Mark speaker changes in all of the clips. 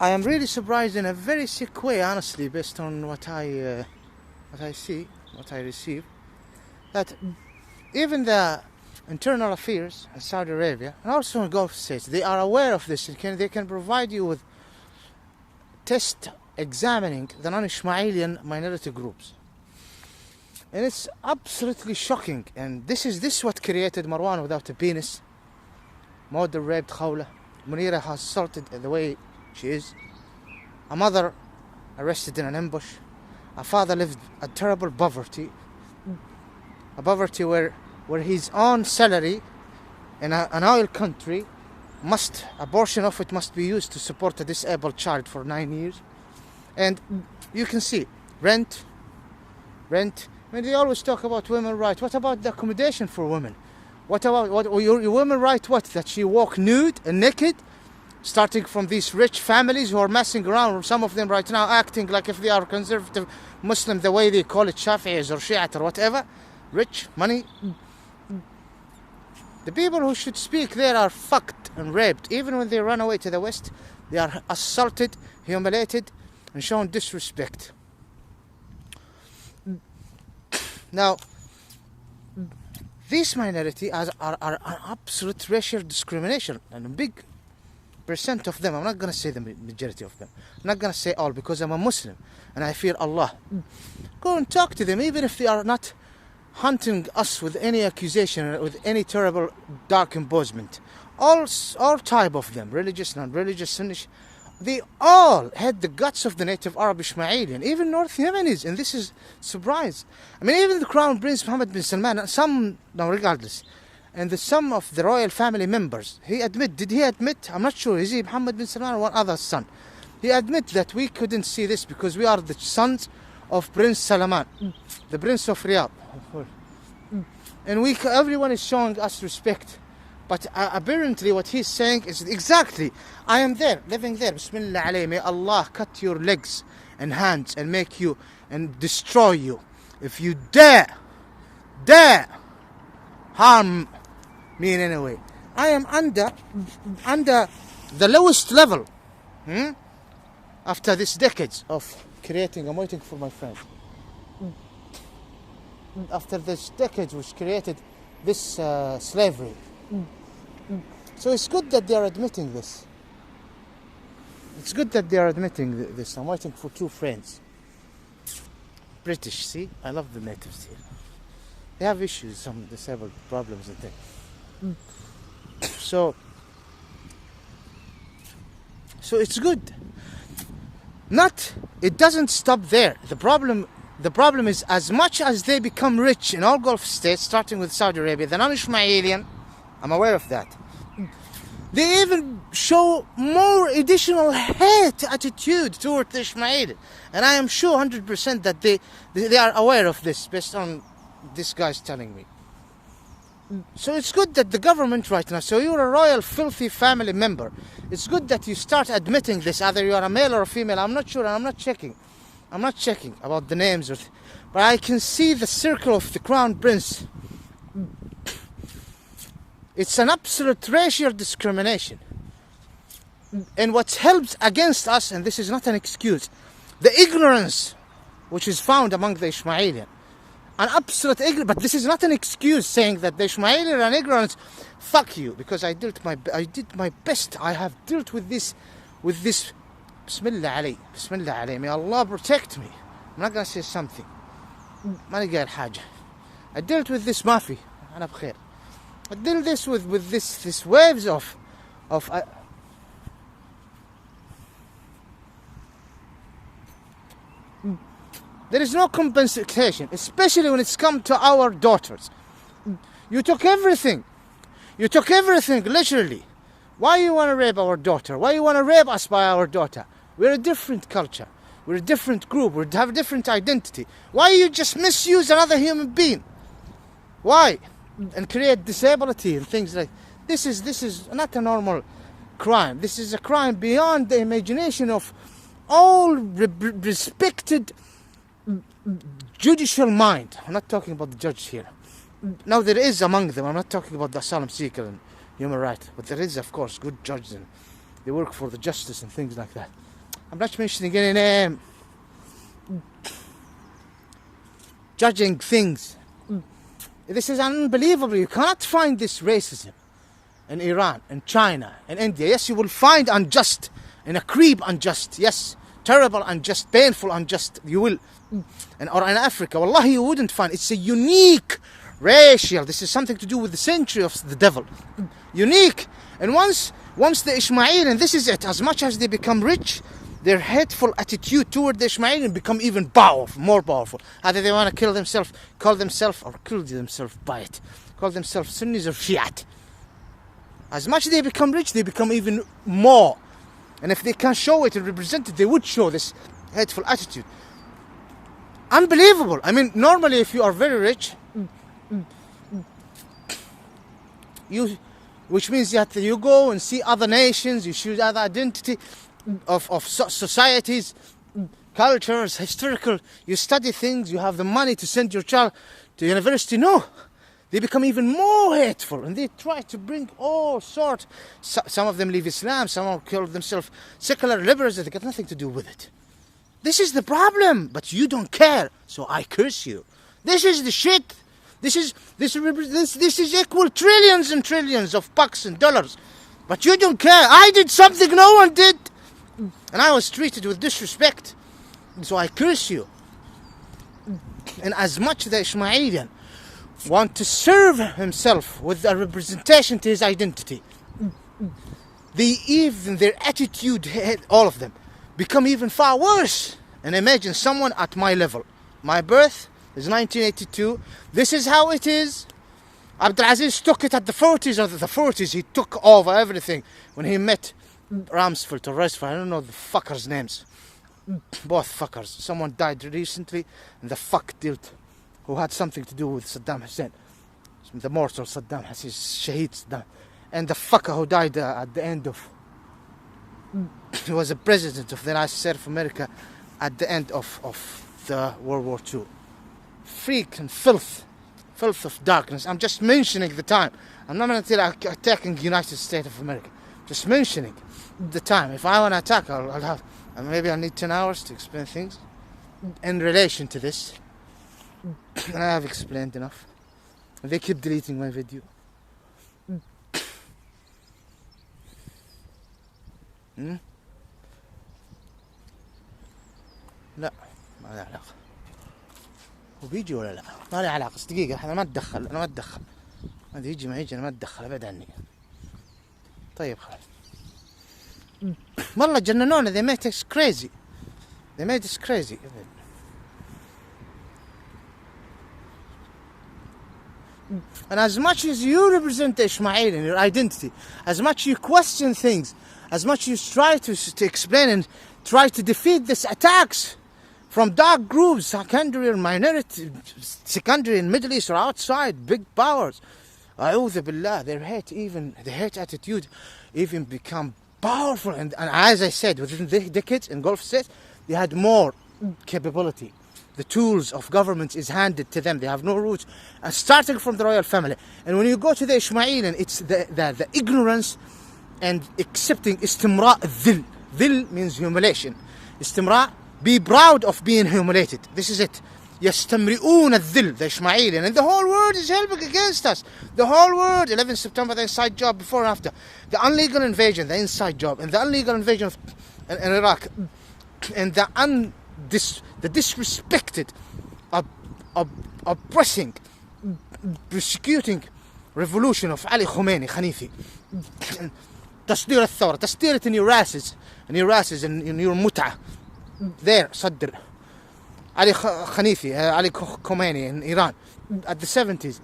Speaker 1: I am really surprised in a very sick way, honestly, based on what I see, what I receive, that even the internal affairs in Saudi Arabia and also in Gulf states, they are aware of this and they can provide you with test examining the non-Ismailian minority groups. And it's absolutely shocking. And this is what created Marwan without a penis. Murder, raped Khawla. Munira has assaulted the way she is. A mother arrested in an ambush. A father lived a terrible poverty. A poverty where his own salary in an oil country, a portion of it must be used to support a disabled child for 9 years. And you can see, rent. I mean, they always talk about women's rights. What about the accommodation for women? What about your women's right? What, that she walk nude and naked? Starting from these rich families who are messing around, some of them right now acting like if they are conservative Muslim, the way they call it, Shafi'is or Shi'at or whatever. Rich, money. The people who should speak there are fucked and raped. Even when they run away to the West, they are assaulted, humiliated, and shown disrespect. Now, these minorities are absolute racial discrimination, and a big percent of them. I'm not going to say the majority of them. I'm not going to say all, because I'm a Muslim and I fear Allah. Go and talk to them, even if they are not hunting us with any accusation or with any terrible dark imposement. All type of them, religious, non-religious, Sunni, they all had the guts of the native Arab Ismailian, even North Yemenis, and this is surprise. I mean, even the Crown Prince Mohammed bin Salman, regardless, and some of the royal family members, did he admit, I'm not sure, is he Mohammed bin Salman or one other son? He admit that we couldn't see this because we are the sons of Prince Salman, the Prince of Riyadh. And everyone is showing us respect. But apparently what he's saying is exactly, I am there, living there. Bismillah alayhi, may Allah cut your legs and hands and make you and destroy you. If you dare harm me in any way. I am under the lowest level. After these decades of creating, I'm waiting for my friend. After this decades which created this slavery. So it's good that they are admitting this. It's good that they are admitting this. I'm waiting for two friends. British, see? I love the natives here. They have issues, some disabled problems and things. So it's good. It doesn't stop there. The problem is, as much as they become rich in all Gulf states, starting with Saudi Arabia, the non-Ismailian, I'm aware of that, they even show more additional hate attitude toward the Ismaili. And I am sure 100% that they are aware of this, based on this guy's telling me. So it's good that the government right now, so you're a royal filthy family member, it's good that you start admitting this, either you are a male or a female. I'm not sure, and I'm not checking about the names, but I can see the circle of the Crown Prince. It's an absolute racial discrimination. And what helps against us, and this is not an excuse, the ignorance which is found among the Ismailian. An absolute ignorance, but this is not an excuse saying that the Ismailian are ignorant. Fuck you, because I did my best. I have dealt with this. Bismillah alayhi. May Allah protect me. I'm not going to say something. I dealt with this mafi. I dealt this with this waves of there is no compensation, especially when it's come to our daughters. You took everything, literally. Why you want to rape our daughter? Why you want to rape us by our daughter? We're a different culture. We're a different group. We have a different identity. Why you just misuse another human being? Why? And create disability and things like this is not a normal crime. This is a crime beyond the imagination of all respected judicial mind. I'm not talking about the judge here. Now there is among them, I'm not talking about the asylum seeker and human rights, but there is of course good judges and they work for the justice and things like that. I'm not mentioning any name. Judging things. This is unbelievable. You cannot find this racism in Iran, in China, in India. Yes, you will find unjust, in a creep unjust. Yes, terrible unjust, painful unjust. You will. Or in Africa, wallahi, you wouldn't find. It's a unique racial. This is something to do with the century of the devil. Unique. And once the Ishmaelian, this is it, as much as they become rich, their hateful attitude toward the Ishmaelian become even powerful, more powerful. Either they want to kill themselves, call themselves, or kill themselves by it. Call themselves Sunnis or Shiite. As much as they become rich, they become even more. And if they can show it and represent it, they would show this hateful attitude. Unbelievable. I mean, normally if you are very rich, which means that you go and see other nations, you choose other identity of societies, cultures, historical, you study things, you have the money to send your child to university. No, they become even more hateful, and they try to bring all sorts. Some of them leave Islam, some of them call themselves secular liberals that got nothing to do with it. This is the problem, but you don't care, so I curse you. This is the shit. This is equal trillions and trillions of bucks and dollars, but you don't care. I did something no one did, and I was treated with disrespect, so I curse you. And as much the Ishmaelian want to serve himself with a representation to his identity, they even their attitude, all of them, become even far worse. And imagine someone at my level. My birth is 1982. This is how it is. Abdulaziz took it at the 40s or the 40s. He took over everything when he met Ramsfeld or Resford. I don't know the fuckers' names. Both fuckers. Someone died recently, and the fuck dealt who had something to do with Saddam Hussein. The mortal Saddam Hussein, Shaheed Saddam. And the fucker who died at the end of... He was a president of the United States of America at the end of the World War II. Freak and filth of darkness. I'm just mentioning the time. I'm not going to attacking the United States of America. Just mentioning the time. If I want to attack, I'll have... maybe I'll need 10 hours to explain things in relation to this. And I have explained enough. They keep deleting my video. لا ما له علاقة. هو بيجي ولا لا؟ ما له علاقة. دقيقة أنا ما أتدخل. هذا يجي ما يجي أنا ما أتدخل أبعد عني. طيب خلاص. والله جننونا. They made us crazy. They made us crazy. And as much as you represent the Ishmael in your identity, as much you question things, as much you try to explain and try to defeat these attacks from dark groups, secondary or minority, secondary in Middle East or outside, big powers, A'udhu Billah, the hate attitude even become powerful. And as I said, within the decades in Gulf states, they had more capability. The tools of government is handed to them. They have no roots, starting from the royal family. And when you go to the Ishmaelian, it's the ignorance and accepting istimra' dhil. Dhil means humiliation. Istimra', be proud of being humiliated. This is it. Yastamri'un al-dhil, the Ishmaelian. And the whole world is helping against us. The whole world, 11 September, the inside job, before and after. The unlegal invasion, the inside job. And the unlegal invasion in Iraq. And the disrespected, oppressing, persecuting revolution of Ali Khomeini, Khanifi. تصدير الثورة, تصدير it in your asses, in your mut'ah. There, صدر. Ali Khomeini in Iran at the 70s.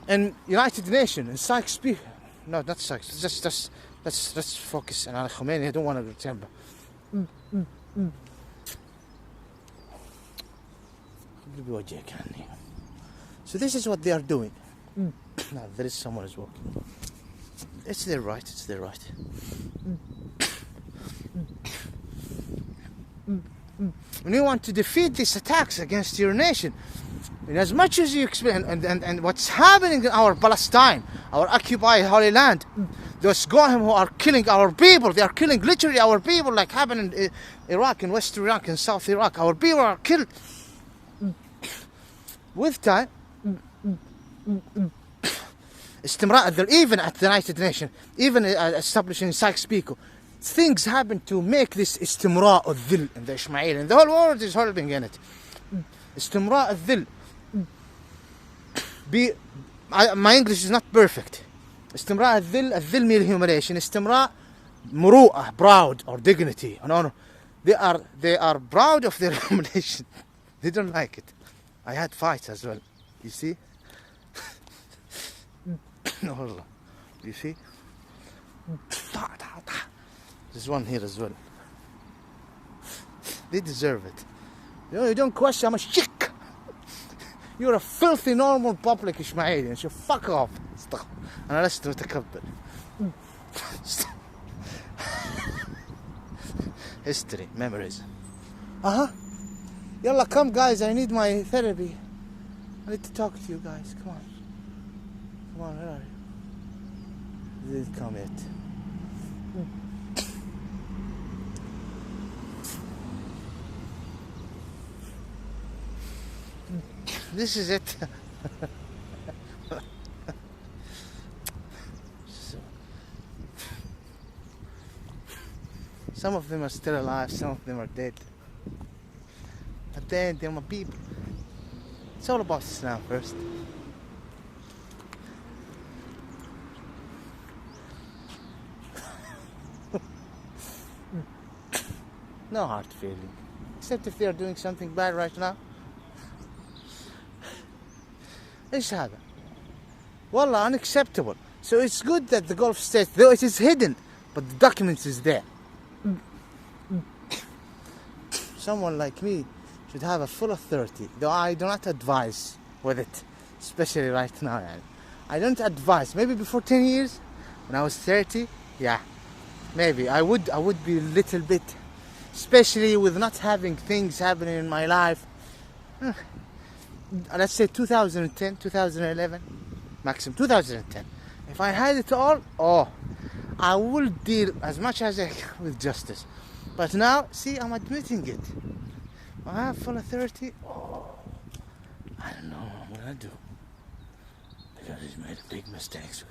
Speaker 1: And United Nations and Sykes Picot. No, not Sykes. Let's focus on Ali Khomeini. I don't want to remember. So this is what they are doing. Now there is someone who's walking. It's their right. When you want to defeat these attacks against your nation, and as much as you explain, and what's happening in our Palestine, our occupied Holy Land, those Gohim who are killing our people. They are killing literally our people, like happened in Iraq, in West Iraq, in South Iraq. Our people are killed. With time, even at the United Nations, even establishing Sykes-Picot, things happen to make this استمراء الذل in the Ismaili, and the whole world is helping in it. استمراء الذل. My English is not perfect. استمراء الذل means humiliation. استمراء مروءة, proud or dignity and honor. They are proud of their humiliation. They don't like it. I had fights as well. You see? No, you see? There's one here as well. They deserve it. You don't question how much chick. You're a filthy normal public Ismaili. So fuck off. أنا لست متكبر. History, memories. Yalla, come guys, I need my therapy. I need to talk to you guys. Come on. Come on, where are you? They didn't come yet. This is it. Some of them are still alive, some of them are dead. But then they're my people. It's all about Islam first. No hard feeling. Except if they are doing something bad right now. ايش هذا؟ والله unacceptable. So it's good that the Gulf states, though it is hidden, but the documents is there. Someone like me should have a full authority, though I do not advise with it, especially right now. I don't advise. Maybe before 10 years, when I was 30, yeah, maybe I would be a little bit, especially with not having things happening in my life. Let's say 2010, 2011, maximum 2010. If I had it all, I will deal as much as I can with justice. But now, see, I'm admitting it. I have full authority. I don't know what I'm gonna do, because he's made big mistakes.